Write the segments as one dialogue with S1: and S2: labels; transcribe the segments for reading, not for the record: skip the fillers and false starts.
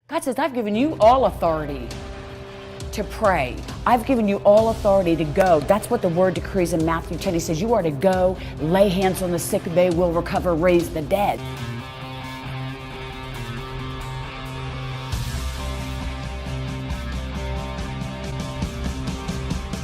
S1: God says, I've given you all authority to pray. I've given you all authority to go. That's what the word decrees in Matthew 10. He says, you are to go, lay hands on the sick, they will recover, raise the dead.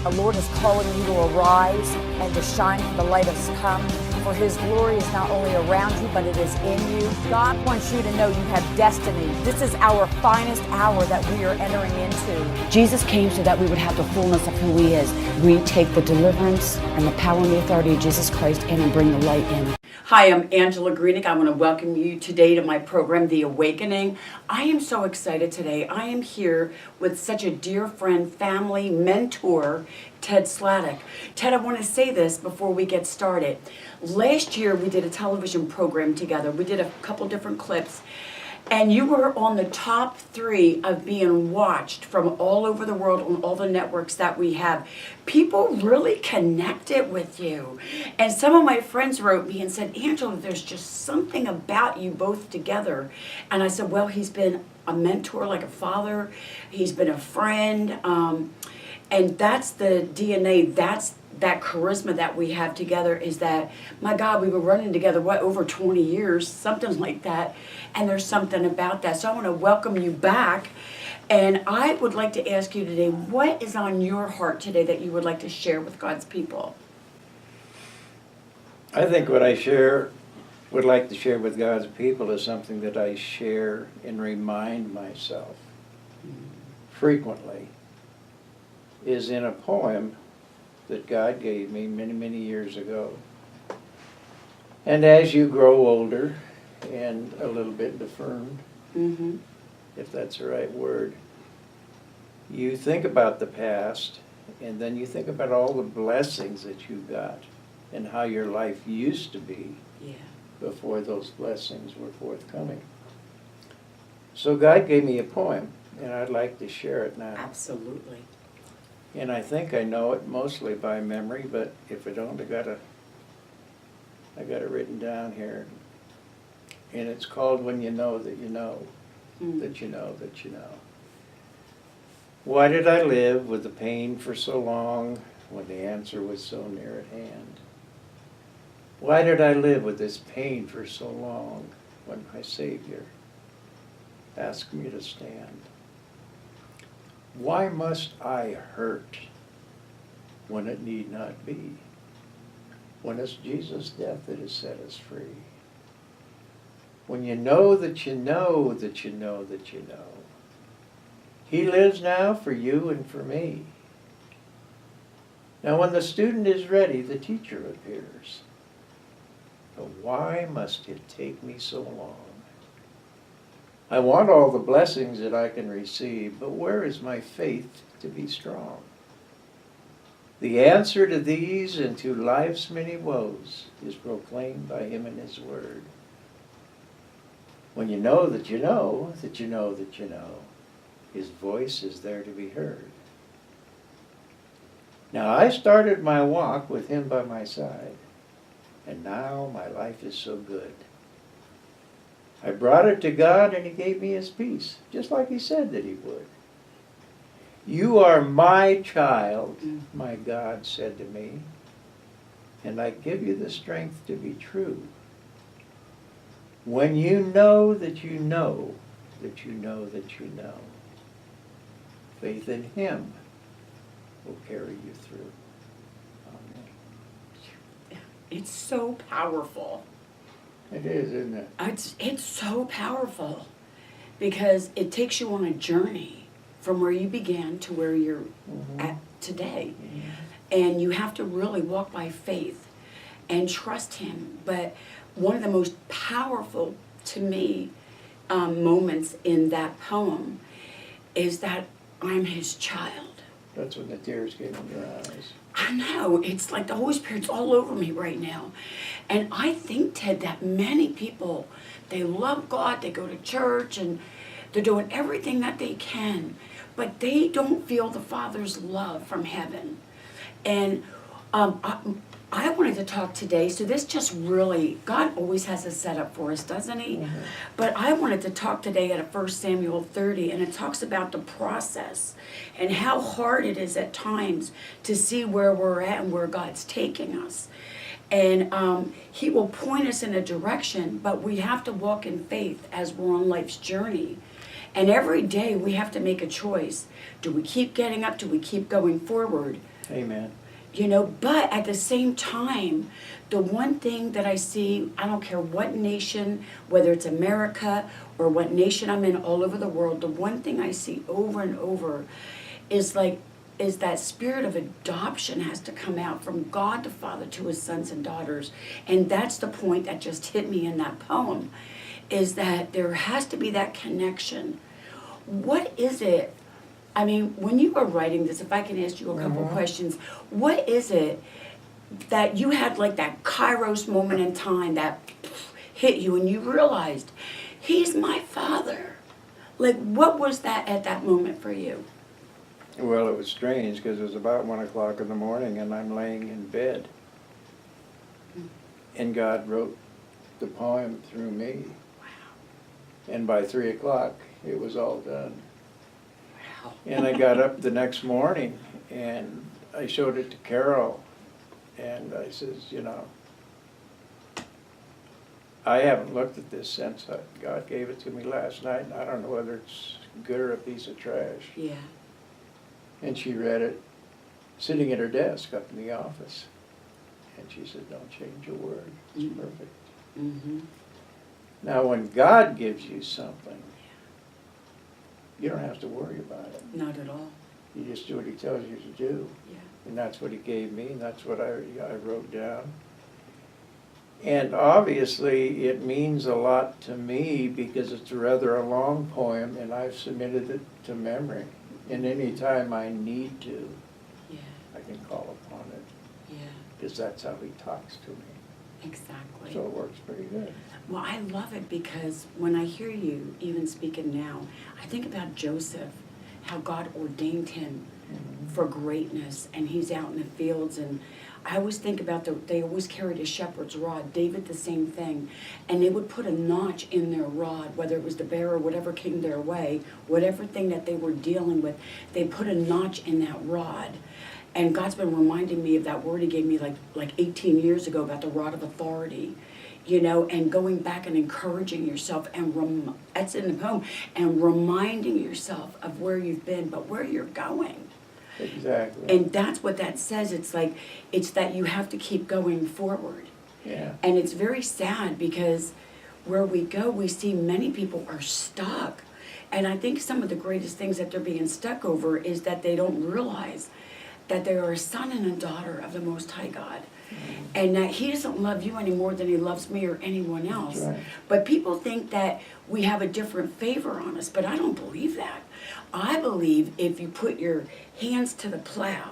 S1: The Lord is calling you to arise and to shine, for the light has come. For his glory is not only around you, but it is in you. God wants you to know you have destiny. This is our finest hour that we are entering into. Jesus came so that we would have the fullness of who he is. We take the deliverance and the power and the authority of Jesus Christ in and bring the light in. Hi, I'm Angela Greenick. I want to welcome you today to my program, The Awakening. I am so excited today. I am here with such a dear friend, family, mentor, Ted Sladek. Ted, I want to say this before we get started. Last year, we did a television program together. We did a couple different clips. And you were on the top 3 of being watched from all over the world on all the networks that we have. People really connected with you. And some of my friends wrote me and said, Angela, there's just something about you both together. And I said, well, he's been a mentor, like a father. He's been a friend. And that's the DNA, that's that charisma that we have together, is that, my God, we were running together, over 20 years, something like that, and there's something about that. So I want to welcome you back, and I would like to ask you today, what is on your heart today that you would like to share with God's people?
S2: I think what I would like to share with God's people is something that I share and remind myself frequently, is in a poem that God gave me many, many years ago. And as you grow older and a little bit deferred, if that's the right word, you think about the past, and then you think about all the blessings that you got and how your life used to be before those blessings were forthcoming. So God gave me a poem, and I'd like to share it now.
S1: Absolutely.
S2: And I think I know it mostly by memory, but if I don't, I got it written down here. And it's called When You Know That You Know, That You Know That You Know. Why did I live with the pain for so long when the answer was so near at hand? Why did I live with this pain for so long when my Savior asked me to stand? Why must I hurt when it need not be? When it's Jesus' death that has set us free. When you know that you know that you know that you know. He lives now for you and for me. Now when the student is ready, the teacher appears. But why must it take me so long? I want all the blessings that I can receive, but where is my faith to be strong? The answer to these and to life's many woes is proclaimed by him in his word. When you know that you know that you know that you know, his voice is there to be heard. Now I started my walk with him by my side, and now my life is so good. I brought it to God, and he gave me his peace, just like he said that he would. You are my child, my God said to me, and I give you the strength to be true. When you know that you know that you know that you know, faith in him will carry you through. Amen.
S1: It's so powerful.
S2: It is, isn't it?
S1: It's so powerful because it takes you on a journey from where you began to where you're at today. And you have to really walk by faith and trust him. But one of the most powerful, to me, moments in that poem is that I'm his child.
S2: That's when the tears came in your eyes.
S1: I know, it's like the Holy Spirit's all over me right now. And I think, Ted, that many people, they love God, they go to church, and they're doing everything that they can, but they don't feel the Father's love from heaven. And
S3: I wanted to talk today, so this just really, God always has a setup for us, doesn't He?
S2: Mm-hmm.
S3: But I wanted to talk today out of 1 Samuel 30, and it talks about the process and how hard it is at times to see where we're at and where God's taking us. And He will point us in a direction, but we have to walk in faith as we're on life's journey. And every day we have to make a choice. Do we keep getting up? Do we keep going forward?
S2: Amen.
S3: You know, but at the same time, the one thing that I see, I don't care what nation, whether it's America or what nation I'm in all over the world, the one thing I see over and over is that spirit of adoption has to come out from God the Father to His sons and daughters. And that's the point that just hit me in that poem, is that there has to be that connection. What is it? I mean, when you were writing this, if I can ask you a couple questions, what is it that you had like that kairos moment in time that hit you and you realized, He's my Father? Like, what was that at that moment for you?
S2: Well, it was strange because it was about 1 o'clock in the morning and I'm laying in bed. And God wrote the poem through me.
S3: Wow.
S2: And by 3 o'clock, it was all done.
S3: Wow.
S2: And I got up the next morning and I showed it to Carol. And I says, you know, I haven't looked at this since God gave it to me last night. And I don't know whether it's good or a piece of trash.
S3: Yeah.
S2: And she read it sitting at her desk up in the office. And she said, don't change a word. It's perfect.
S3: Mm-hmm.
S2: Now, when God gives you something, you don't have to worry about it.
S3: Not at all.
S2: You just do what He tells you to do.
S3: Yeah.
S2: And that's what He gave me, and that's what I wrote down. And obviously, it means a lot to me because it's rather a long poem, and I've submitted it to memory. And any time I need to,
S3: Yeah.
S2: I can call upon it,
S3: Yeah.
S2: because that's how He talks to me.
S3: Exactly.
S2: So it works pretty good.
S3: Well, I love it because when I hear you even speaking now, I think about Joseph, how God ordained him for greatness, and he's out in the fields. And I always think about they always carried a shepherd's rod. David, the same thing. And they would put a notch in their rod, whether it was the bear or whatever came their way, whatever thing that they were dealing with, they put a notch in that rod. And God's been reminding me of that word He gave me like 18 years ago about the rod of authority, you know, and going back and encouraging yourself and that's in the poem, and reminding yourself of where you've been, but where you're going.
S2: Exactly.
S3: And that's what that says. It's that you have to keep going forward.
S2: Yeah.
S3: And it's very sad because where we go, we see many people are stuck. And I think some of the greatest things that they're being stuck over is that they don't realize that they are a son and a daughter of the Most High God. And that He doesn't love you any more than He loves me or anyone else.
S2: That's right.
S3: But people think that we have a different favor on us, but I don't believe that. I believe if you put your hands to the plow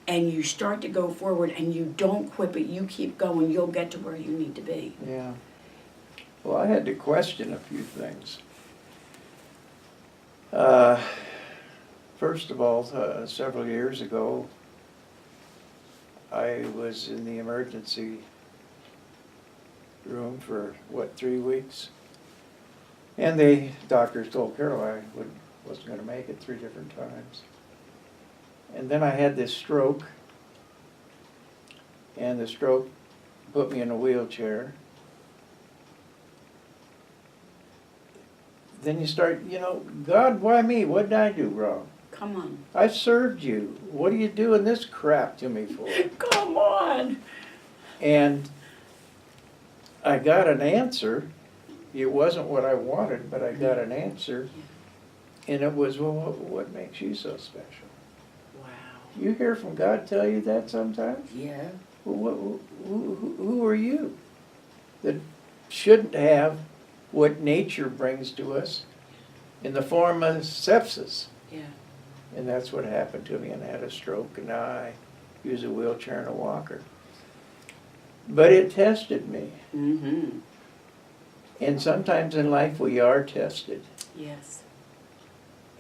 S3: and you start to go forward and you don't quit, but you keep going, you'll get to where you need to be.
S2: Yeah. Well, I had to question a few things. First of all, several years ago, I was in the emergency room for, 3 weeks? And the doctors told Carol I wasn't going to make it 3 different times. And then I had this stroke, and the stroke put me in a wheelchair. Then you start, God, why me? What did I do wrong?
S3: Come on.
S2: I served you. What are you doing this crap to me for?
S3: Come on.
S2: And I got an answer. It wasn't what I wanted, but I got an answer. And it was, well, what makes you so special?
S3: Wow.
S2: You hear from God tell you that sometimes?
S3: Yeah.
S2: Well, who are you that shouldn't have what nature brings to us in the form of sepsis?
S3: Yeah.
S2: And that's what happened to me, and I had a stroke, and now I use a wheelchair and a walker. But it tested me.
S3: Mm-hmm.
S2: And sometimes in life we are tested.
S3: Yes.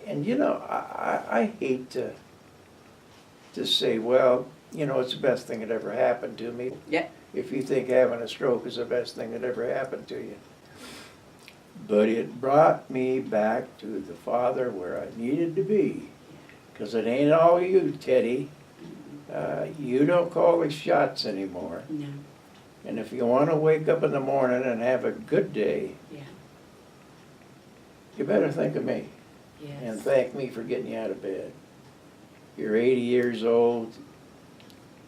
S2: And I hate to say, well, you know, it's the best thing that ever happened to me.
S3: Yeah.
S2: If you think having a stroke is the best thing that ever happened to you. But it brought me back to the Father where I needed to be. Because it ain't all you, Teddy. You don't call the shots anymore.
S3: No.
S2: And if you want to wake up in the morning and have a good day,
S3: Yeah.
S2: you better think of me.
S3: Yes.
S2: And thank me for getting you out of bed. You're 80 years old.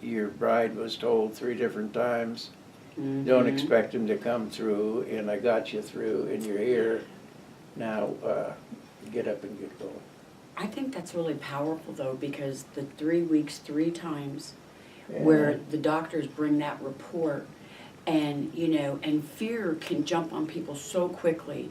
S2: Your bride was told 3 different times, don't expect him to come through, and I got you through, and you're here. Now, get up and get going.
S3: I think that's really powerful though, because the 3 weeks, 3 times, where the doctors bring that report, and you know, and fear can jump on people so quickly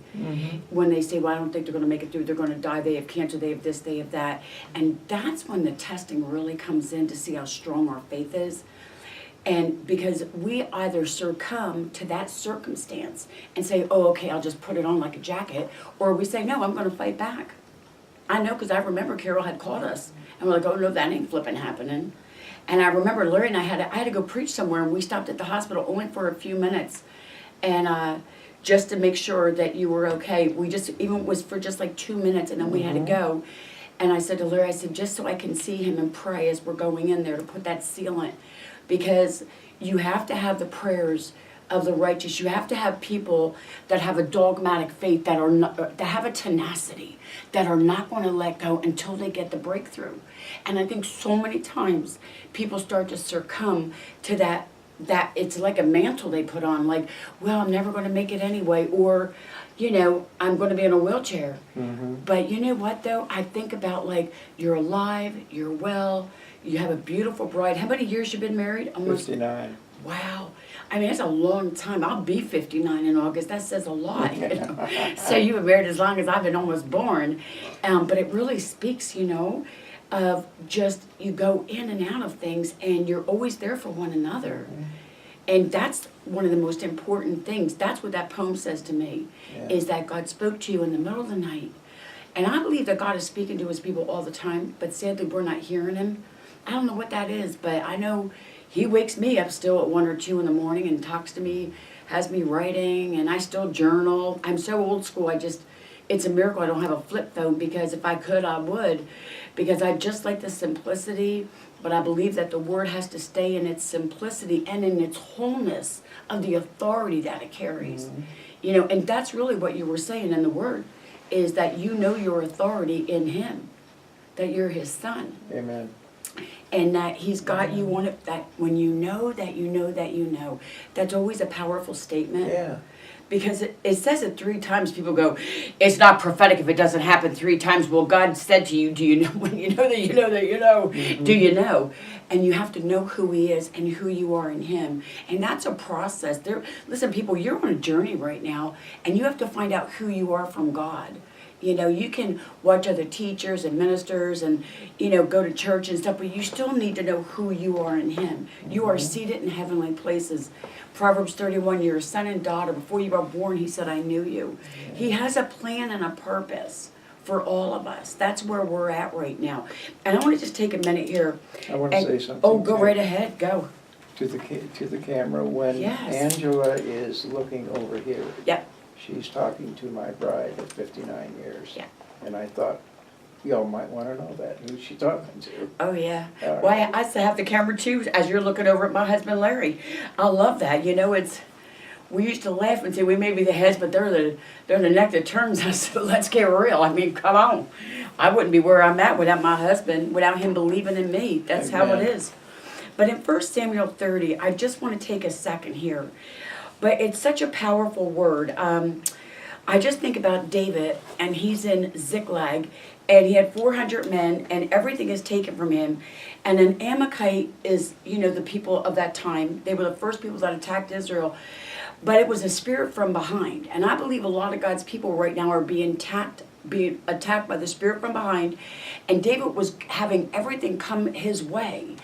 S3: when they say, well, I don't think they're going to make it through, they're going to die, they have cancer, they have this, they have that. And that's when the testing really comes in to see how strong our faith is. And because we either succumb to that circumstance and say, oh, okay, I'll just put it on like a jacket, or we say, no, I'm going to fight back. I know, because I remember Carol had called us, and we're like, oh, no, that ain't flipping happening. And I remember Larry and I had to go preach somewhere, and we stopped at the hospital only for a few minutes, and just to make sure that you were okay. We just, even it was for just like 2 minutes, and then we had to go. And I said to Larry, I said, just so I can see him and pray as we're going in there to put that sealant, because you have to have the prayers of the righteous. You have to have people that have a dogmatic faith, that are not, that have a tenacity, that are not going to let go until they get the breakthrough. And I think so many times people start to succumb to that it's like a mantle they put on, like, well, I'm never going to make it anyway, or, you know, I'm going to be in a wheelchair. But you know what, though? I think about, like, you're alive, you're well, you have a beautiful bride. How many years you been married? Almost
S2: 59.
S3: Wow. I mean, that's a long time. I'll be 59 in August. That says a lot, you know. So you've been married as long as I've been almost born. But it really speaks, you know, of just you go in and out of things, and you're always there for one another. And that's one of the most important things. That's what that poem says to me, is that God spoke to you in the middle of the night. And I believe that God is speaking to his people all the time, but sadly we're not hearing him. I don't know what that is, but I know he wakes me up still at 1 or 2 in the morning and talks to me, has me writing, and I still journal. I'm so old school, it's a miracle I don't have a flip phone, because if I could, I would. Because I just like the simplicity, but I believe that the word has to stay in its simplicity and in its wholeness of the authority that it carries. You know, and that's really what you were saying in the word, is that you know your authority in him, that you're his son.
S2: Amen.
S3: And that he's got you on it, that when you know that you know that you know, that's always a powerful statement.
S2: Yeah.
S3: Because it says it 3 times. People go, it's not prophetic if it doesn't happen 3 times. Well, God said to you, do you know, when you know that you know that you know, do you know? And you have to know who he is and who you are in him. And that's a process. Listen, people, you're on a journey right now, and you have to find out who you are from God. You know, you can watch other teachers and ministers and, you know, go to church and stuff, but you still need to know who you are in him. You are seated in heavenly places. Proverbs 31, you're a son and daughter. Before you were born, he said, I knew you. He has a plan and a purpose for all of us. That's where we're at right now. And I want to just take a minute here.
S2: I want to say something.
S3: Oh, go
S2: too.
S3: right ahead. Go.
S2: To the camera, when
S3: Yes.
S2: Angela is looking over here.
S3: Yep.
S2: She's talking to my bride of 59 years.
S3: Yeah.
S2: And I thought, y'all might want to know that. Who's she talking to?
S3: Oh, yeah.
S2: All right.
S3: Well, I still have the camera, too, as you're looking over at my husband, Larry. I love that. You know, we used to laugh and say we may be the heads, but they're the neck that turns us. So let's get real. I mean, come on. I wouldn't be where I'm at without my husband, without him believing in me. That's how it
S2: Amen.
S3: is. But in 1 Samuel 30, I just want to take a second here. But it's such a powerful word. I just think about David, and he's in Ziklag, and he had 400 men, and everything is taken from him. And an Amalekite is, you know, the people of that time. They were the first people that attacked Israel. But it was a spirit from behind. And I believe a lot of God's people right now are being attacked by the spirit from behind. And David was having everything come his way.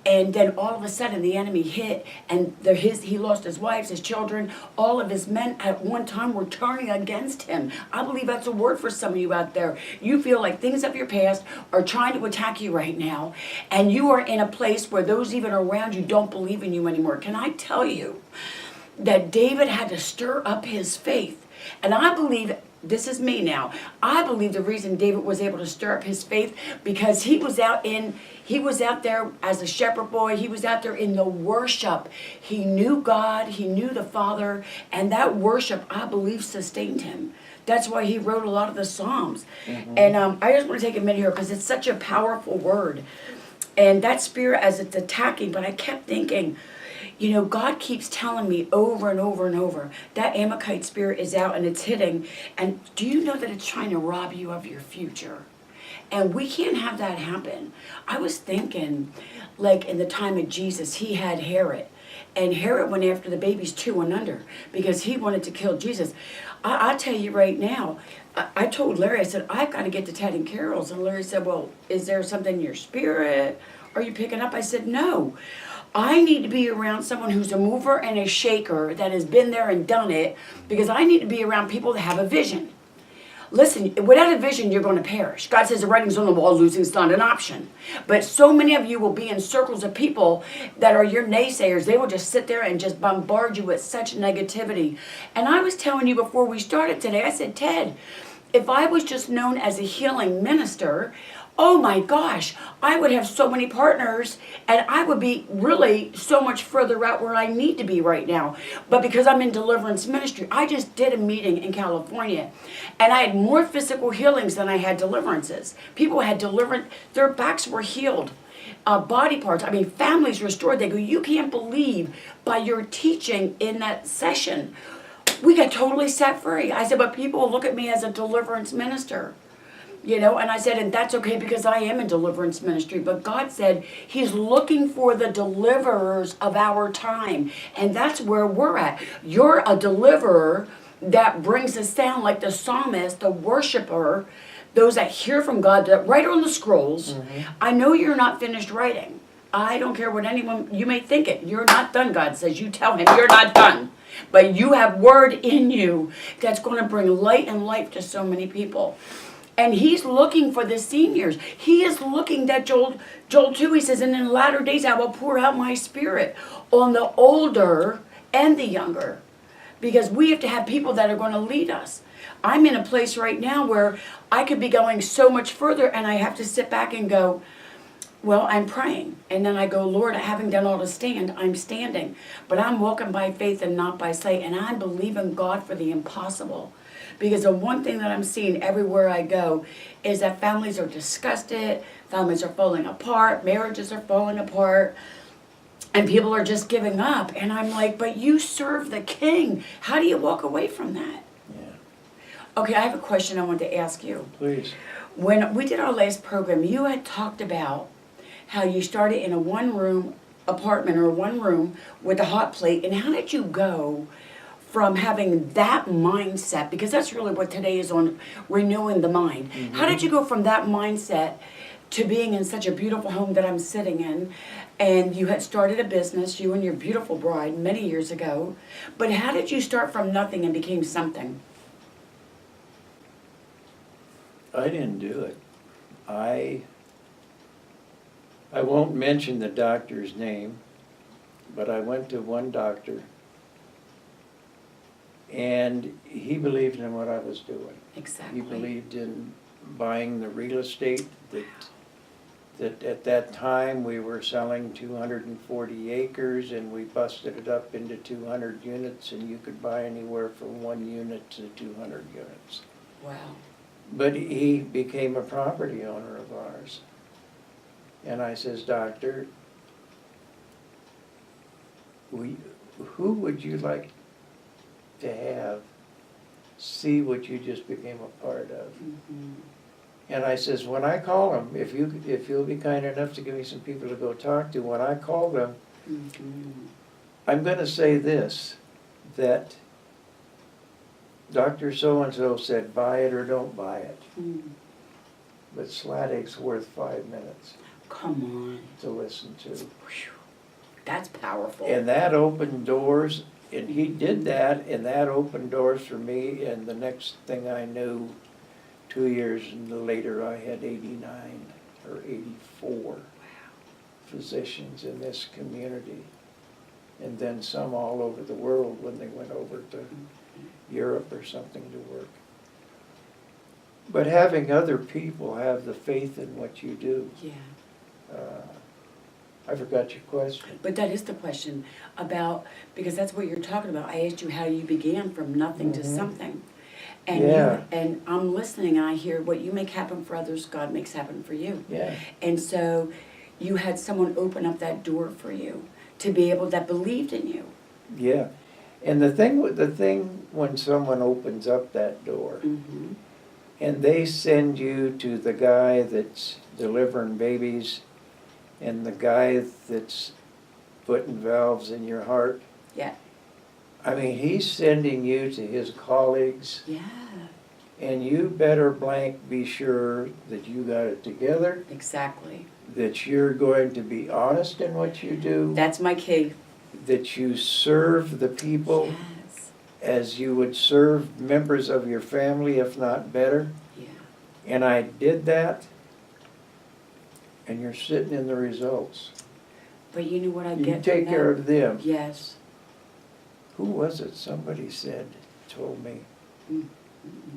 S3: And then all of a sudden the enemy hit, and he lost his wives, his children, all of his men at one time were turning against him. I believe that's a word for some of you out there. You feel like things of your past are trying to attack you right now, and you are in a place where those even around you don't believe in you anymore. Can I tell you that David had to stir up his faith? And I believe, this is me now, I believe the reason David was able to stir up his faith because he was out there as a shepherd boy. He was out there in the worship. He knew God, he knew the Father, and that worship, I believe, sustained him. That's why he wrote a lot of the Psalms. And I just want to take a minute here because it's such a powerful word. And that spirit, as it's attacking, but I kept thinking, you know, God keeps telling me over and over and over, that Amalekite spirit is out and it's hitting. And do you know that it's trying to rob you of your future? And we can't have that happen. I was thinking, like in the time of Jesus, he had Herod. And Herod went after the babies 2 and under because he wanted to kill Jesus. I tell you right now, I told Larry, I said, I've got to get to Ted and Carol's. And Larry said, well, is there something in your spirit? Are you picking up? I said, no. I need to be around someone who's a mover and a shaker that has been there and done it because I need to be around people that have a vision. Listen, without a vision, you're going to perish. God says the writing's on the wall, losing is not an option. But so many of you will be in circles of people that are your naysayers. They will just sit there and just bombard you with such negativity. And I was telling you before we started today, I said, Ted, if I was just known as a healing minister, oh my gosh, I would have so many partners and I would be really so much further out where I need to be right now. But because I'm in deliverance ministry, I just did a meeting in California and I had more physical healings than I had deliverances. People had deliverance, their backs were healed. Body parts, I mean, families restored. They go, you can't believe by your teaching in that session, we got totally set free. I said, but people will look at me as a deliverance minister. You know, and I said, and that's okay because I am in deliverance ministry. But God said he's looking for the deliverers of our time. And that's where we're at. You're a deliverer that brings a sound like the psalmist, the worshiper, those that hear from God, that write on the scrolls. I know you're not finished writing. I don't care what anyone, you may think it. You're not done, God says. You tell him you're not done. But you have word in you that's going to bring light and life to so many people. And he's looking for the seniors. He is looking that Joel 2, he says, and in the latter days I will pour out my spirit on the older and the younger. Because we have to have people that are going to lead us. I'm in a place right now where I could be going so much further and I have to sit back and go, well, I'm praying. And then I go, Lord, having done all to stand, I'm standing. But I'm walking by faith and not by sight. And I believe in God for the impossible. Because the one thing that I'm seeing everywhere I go is that families are disgusted, families are falling apart, marriages are falling apart, and people are just giving up. And I'm like, but you serve the King. How do you walk away from that?
S2: Yeah.
S3: Okay, I have a question I want to ask you.
S2: Please.
S3: When we did our last program, you had talked about how you started in a one-room apartment or one room with a hot plate, and how did you go from having that mindset, because that's really what today is on, renewing the mind. How did you go from that mindset to being in such a beautiful home that I'm sitting in, and you had started a business, you and your beautiful bride, many years ago, but how did you start from nothing and became something?
S2: I didn't do it. I won't mention the doctor's name, but I went to one doctor and he believed in what I was doing.
S3: Exactly.
S2: He believed in buying the real estate that at that time we were selling 240 acres and we busted it up into 200 units and you could buy anywhere from 1 unit to 200 units.
S3: Wow.
S2: But he became a property owner of ours. And I says, Doctor, who would you like to have see what you just became a part of? And I says, when I call them, if you'll be kind enough to give me some people to go talk to, when I call them, I'm going to say this, that Dr. So-and-so said buy it or don't buy it. But Sladek's worth 5 minutes.
S3: Come on.
S2: to listen to.
S3: Whew. That's powerful.
S2: And that opened doors, and he did that, and that opened doors for me, and the next thing I knew, 2 years later, I had 89 or 84 physicians in this community. And then some all over the world when they went over to Europe or something to work. But having other people have the faith in what you do.
S3: Yeah.
S2: I forgot your question.
S3: But that is the question about, because that's what you're talking about. I asked you how you began from nothing to something. And
S2: Yeah.
S3: and I'm listening and I hear what you make happen for others, God makes happen for you.
S2: Yeah.
S3: And so you had someone open up that door for you to be able, that believed in you.
S2: Yeah. And the thing when someone opens up that door
S3: Mm-hmm.
S2: and they send you to the guy that's delivering babies and the guy that's putting valves in your heart.
S3: Yeah.
S2: I mean, he's sending you to his colleagues,
S3: Yeah.
S2: and you better blank be sure that you got it together,
S3: Exactly.
S2: that you're going to be honest in what you do,
S3: That's my key.
S2: that you serve the people
S3: Yes.
S2: as you would serve members of your family, if not better.
S3: Yeah.
S2: And I did that, and you're sitting in the results.
S3: But you know what I
S2: You
S3: get
S2: take
S3: from
S2: care
S3: that?
S2: of them.
S3: Yes.
S2: Who was it? Somebody told me
S3: Mm.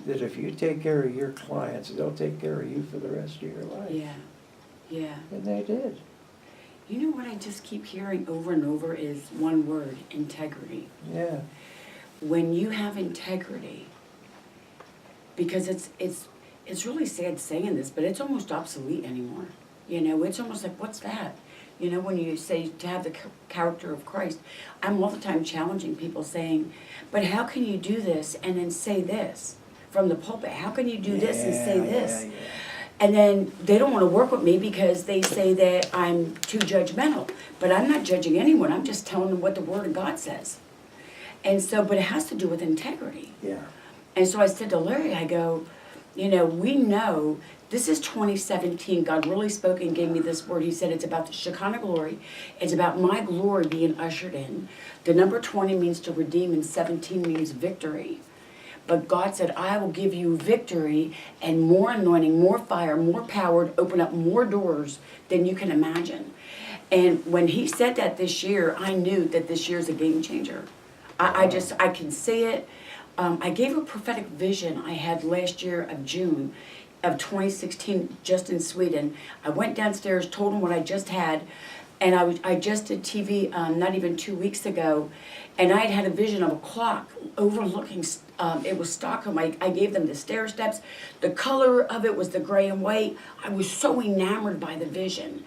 S2: that if you take care of your clients, they'll take care of you for the rest of your life.
S3: Yeah. Yeah.
S2: And they did.
S3: You know what I just keep hearing over and over is one word, integrity.
S2: Yeah.
S3: When you have integrity, because it's really sad saying this, but it's almost obsolete anymore. You know, it's almost like, what's that? You know, when you say to have the character of Christ, I'm all the time challenging people saying, but how can you do this and then say this from the pulpit? How can you do this and say this?
S2: Yeah.
S3: And then they don't want to work with me because they say that I'm too judgmental. But I'm not judging anyone. I'm just telling them what the Word of God says. And so, but it has to do with integrity.
S2: Yeah.
S3: And so I said to Larry, I go, you know, we know this is 2017. God really spoke and gave me this word. He said it's about the Shekinah glory. It's about my glory being ushered in. The number 20 means to redeem and 17 means victory. But God said, I will give you victory and more anointing, more fire, more power to open up more doors than you can imagine. And when he said that this year, I knew that this year is a game changer. I can see it. I gave a prophetic vision I had last year of June of 2016 just in Sweden. I went downstairs, told him what I just had, and I just did TV not even 2 weeks ago, and I had a vision of a clock overlooking, it was Stockholm. I gave them the stair steps. The color of it was the gray and white. I was so enamored by the vision.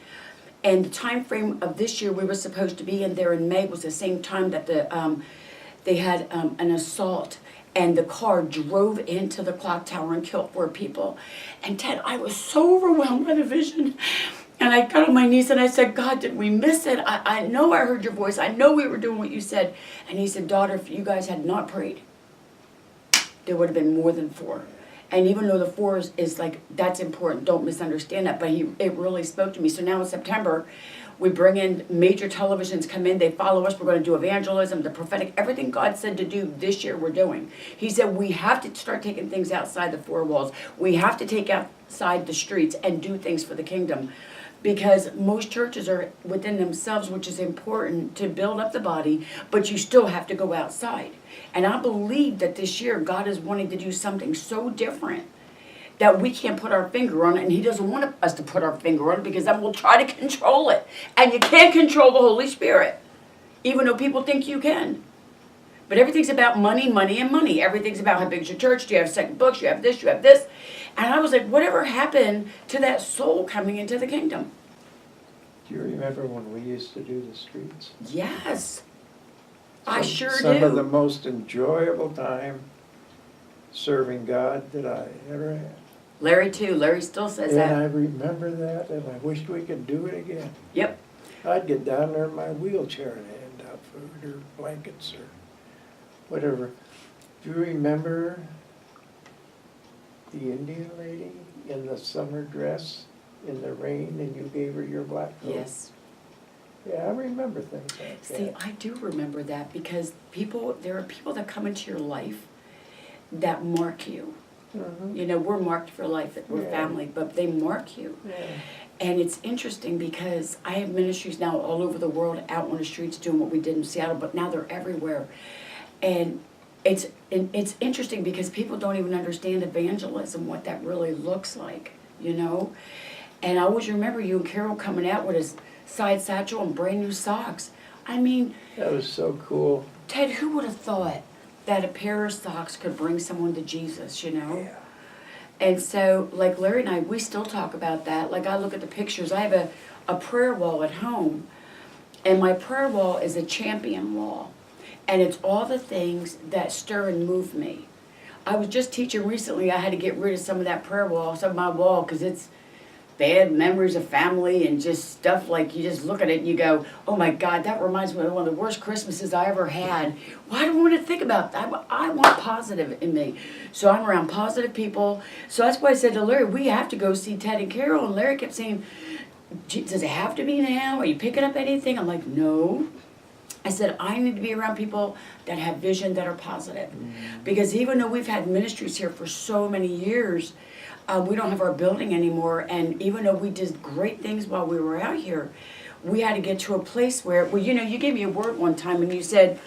S3: And the time frame of this year we were supposed to be in there in May was the same time that they had an assault. And the car drove into the clock tower and killed 4 people. And Ted, I was so overwhelmed by the vision. And I got on my knees and I said, God, did we miss it? I know I heard your voice. I know we were doing what you said. And he said, daughter, if you guys had not prayed, there would have been more than 4. And even though the 4 is like, that's important, don't misunderstand that. But it really spoke to me. So now in September, we bring in major televisions come in, they follow us, we're going to do evangelism, the prophetic, everything God said to do this year we're doing. He said we have to start taking things outside the 4 walls. We have to take outside the streets and do things for the kingdom. Because most churches are within themselves, which is important to build up the body, but you still have to go outside. And I believe that this year God is wanting to do something so different that we can't put our finger on it, and he doesn't want us to put our finger on it because then we'll try to control it. And you can't control the Holy Spirit, even though people think you can. But everything's about money, money, and money. Everything's about how big's your church, do you have second books, you have this, you have this. And I was like, whatever happened to that soul coming into the kingdom?
S2: Do you remember when we used to do the streets?
S3: Yes, I sure do.
S2: Some of the most enjoyable time serving God that I ever had.
S3: Larry too. Larry still says
S2: And
S3: that.
S2: I remember that, and I wished we could do it again.
S3: Yep.
S2: I'd get down there in my wheelchair and hand out food or blankets or whatever. Do you remember the Indian lady in the summer dress in the rain and you gave her your black coat.
S3: Yes.
S2: Yeah, I remember things like
S3: See,
S2: that.
S3: I do remember that because there are people that come into your life that mark you.
S2: Mhm.
S3: You know, we're marked for life, we're
S2: Yeah.
S3: family, but they mark you.
S2: Yeah.
S3: And it's interesting because I have ministries now all over the world, out on the streets doing what we did in Seattle, but now they're everywhere. And it's interesting because people don't even understand evangelism, what that really looks like, you know? And I always remember you and Carol coming out with his side satchel and brand new socks. I mean,
S2: That was so cool.
S3: Ted, who would have thought that a pair of socks could bring someone to Jesus, you know?
S2: Yeah.
S3: And so, like Larry and I, we still talk about that. Like I look at the pictures. I have a prayer wall at home, and my prayer wall is a champion wall. And it's all the things that stir and move me. I was just teaching recently, I had to get rid of some of that prayer wall, some of my wall, because it's bad memories of family and just stuff like you just look at it and you go, oh my God, that reminds me of one of the worst Christmases I ever had. Why do I want to think about that? I want positive in me. So I'm around positive people. So that's why I said to Larry, we have to go see Ted and Carol. And Larry kept saying, does it have to be now? Are you picking up anything? I'm like, no. I said, I need to be around people that have vision, that are positive. Because even though we've had ministries here for so many years, we don't have our building anymore. And even though we did great things while we were out here, we had to get to a place where, well, you know, you gave me a word one time and you said,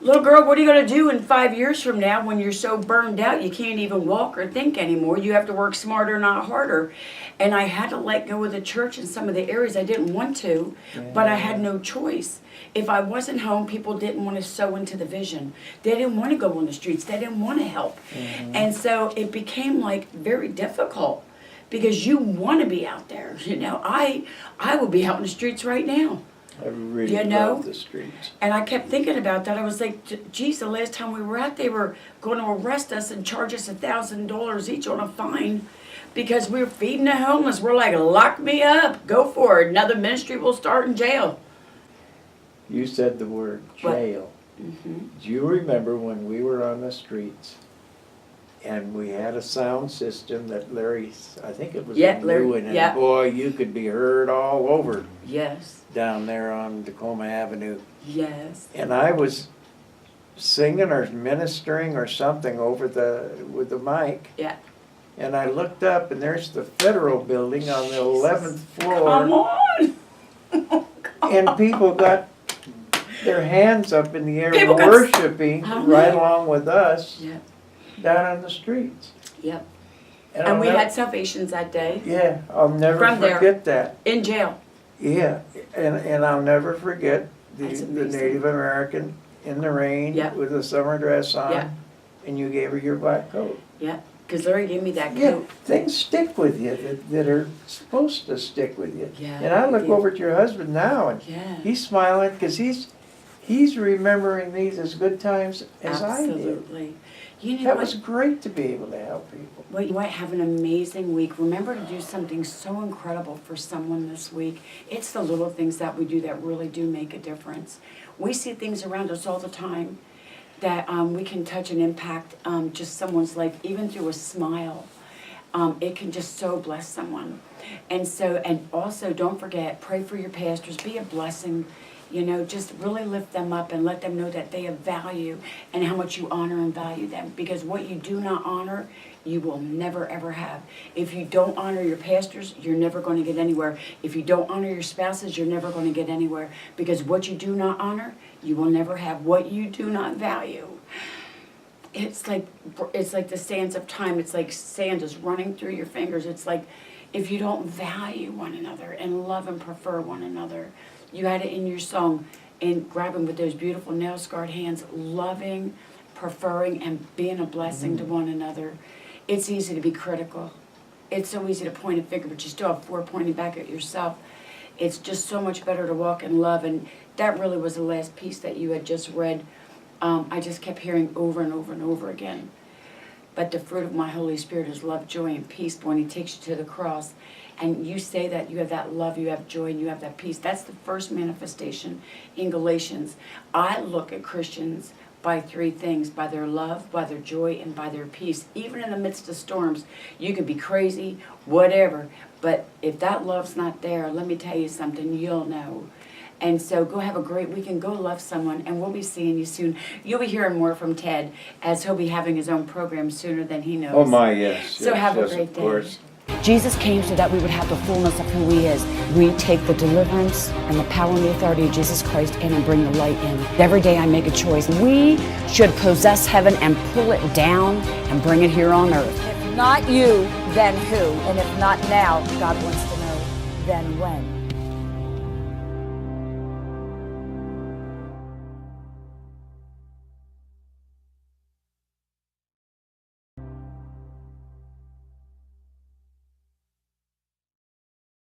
S3: little girl, what are you going to do in 5 years from now when you're so burned out you can't even walk or think anymore? You have to work smarter, not harder. And I had to let go of the church in some of the areas I didn't want to, but I had no choice. If I wasn't home, people didn't want to sow into the vision. They didn't want to go on the streets. They didn't want to help. And so it became like very difficult because you want to be out there. You know, I would be out in the streets right now.
S2: I really
S3: You know?
S2: love the streets.
S3: And I kept thinking about that. I was like, geez, the last time we were out, they were going to arrest us and charge us $1,000 each on a fine because we were feeding the homeless. We're like, lock me up. Go for it. Another ministry will start in jail.
S2: You said the word
S3: What?
S2: jail. Do you remember when we were on the streets and we had a sound system that Larry, I think it was
S3: Yeah,
S2: a
S3: Larry,
S2: new one, and
S3: yeah.
S2: boy, you could be heard all over
S3: Yes.
S2: down there on Tacoma Avenue.
S3: Yes.
S2: And I was singing or ministering or something over with the mic,
S3: Yeah.
S2: and I looked up and there's the federal building on the 11th
S3: Come
S2: floor,
S3: on.
S2: and people got their hands up in the air
S3: People got-
S2: worshiping
S3: I know.
S2: right along with us
S3: Yeah.
S2: down on the streets.
S3: Yep.
S2: And
S3: And we
S2: I'll
S3: had salvations that day
S2: yeah, I'll never
S3: From there.
S2: forget that.
S3: in jail.
S2: Yeah, and I'll never forget
S3: That's
S2: the
S3: amazing.
S2: Native American in the rain
S3: Yeah.
S2: with a summer dress on,
S3: Yeah.
S2: and you gave her your black coat.
S3: Yeah. Because Larry gave me that
S2: Yeah,
S3: coat.
S2: things stick with you that are supposed to stick with you.
S3: Yeah,
S2: And I
S3: they
S2: look
S3: do.
S2: over at your husband now, and
S3: Yeah.
S2: he's smiling because he's remembering these as good times as I did.
S3: Absolutely. You know
S2: That
S3: what?
S2: was great to be able to help people.
S3: Well, you might have an amazing week. Remember to do something so incredible for someone this week. It's the little things that we do that really do make a difference. We see things around us all the time that we can touch and impact just someone's life, even through a smile. It can just so bless someone. And also don't forget, pray for your pastors, be a blessing. You know, just really lift them up and let them know that they have value and how much you honor and value them. Because what you do not honor, you will never ever have. If you don't honor your pastors, you're never going to get anywhere. If you don't honor your spouses, you're never going to get anywhere. Because what you do not honor, you will never have. What you do not value, it's like the sands of time. It's like sand is running through your fingers. It's like if you don't value one another and love and prefer one another. You had it in your song, and grabbing with those beautiful nail-scarred hands, loving, preferring, and being a blessing to one another. It's easy to be critical. It's so easy to point a finger, but you still have 4 pointing back at yourself. It's just so much better to walk in love, and that really was the last piece that you had just read. I just kept hearing over and over and over again. But the fruit of my Holy Spirit is love, joy, and peace. But when He takes you to the cross, and you say that you have that love, you have joy, and you have that peace. That's the first manifestation in Galatians. I look at Christians by three things: by their love, by their joy, and by their peace. Even in the midst of storms, you can be crazy, whatever, but if that love's not there, let me tell you something, you'll know. And so go have a great weekend, go love someone, and we'll be seeing you soon. You'll be hearing more from Ted, as he'll be having his own program sooner than he knows.
S2: Oh my, yes.
S3: So
S2: yes,
S3: have a
S2: yes,
S3: great
S2: of
S3: day.
S2: course.
S1: Jesus came so that we would have the fullness of who he is. We take the deliverance and the power and the authority of Jesus Christ in and bring the light in. Every day I make a choice. We should possess heaven and pull it down and bring it here on earth. If not you, then who? And if not now, God wants to know, then when?